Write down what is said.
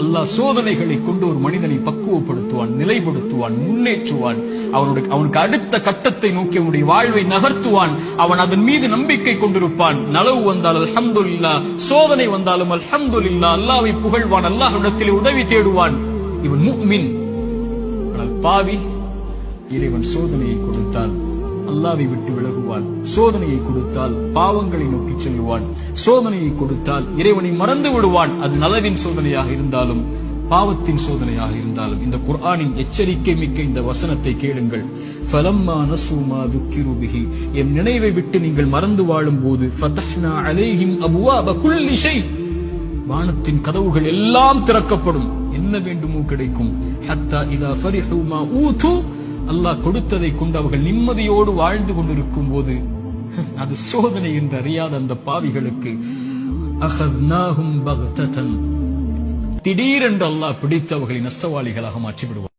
அல்லாஹ் சோதனைகளை கொண்டு ஒரு மனிதனை பக்குவப்படுத்துவான், நிலைப்படுத்துவான், முன்னேற்றுவான். அவனுக்கு அடுத்த கட்டத்தை நோக்கி அவனுடைய வாழ்வை நகர்த்துவான். அவன் அதன் மீது நம்பிக்கை கொண்டிருப்பான். நலவு வந்தால் அல்ஹம்துலில்லாஹ், சோதனை வந்தாலும் அல்ஹம்துலில்லாஹ், அல்லாஹ்வை புகழ்வான், அல்லாஹ்விடத்திலே உதவி தேடுவான். இவன் முஃமின். ஆனால் பாவி, இறைவன் சோதனையை கொடுத்தால் அல்லாஹ்வை விட்டு விலகுவான், சோதனையை கொடுத்தால் பாவங்களை நோக்கி செல்லுவான், சோதனையை கொடுத்தால் இறைவனை மறந்து விடுவான். அது நலவின் சோதனையாக இருந்தாலும் பாவத்தின் சோதனையாக இருந்தாலும். இந்த குர்ஆனின் எச்சரிக்கை மிக்க இந்த வசனத்தை கேளுங்கள். ஃபலம்மா நஸூ மா ذُكِّرُوا بِهِ, என் நினைவை விட்டு நீங்கள் மறந்து வாழும் போது ஃபதஹ்னா அலைஹிம் அப்வாப குல்லி ஷை, வானத்தின் கதவுகள் எல்லாம் திறக்கப்படும், என்ன வேண்டுமோ கிடைக்கும். ஹத்தா இதா ஃபரிஹு மா ஊது, அல்லாஹ் கொடுத்ததை கொண்டு அவர்கள் நிம்மதியோடு வாழ்ந்து கொண்டிருக்கும் போது அது சோதனை என்று அறியாத அந்த பாவிகளுக்கு அஹத்னாஹும் பக்ததன், திடீரென்று அல்லாஹ் பிடித்து அவர்களை நஷ்டவாளிகளாக மாற்றிவிடுவார்.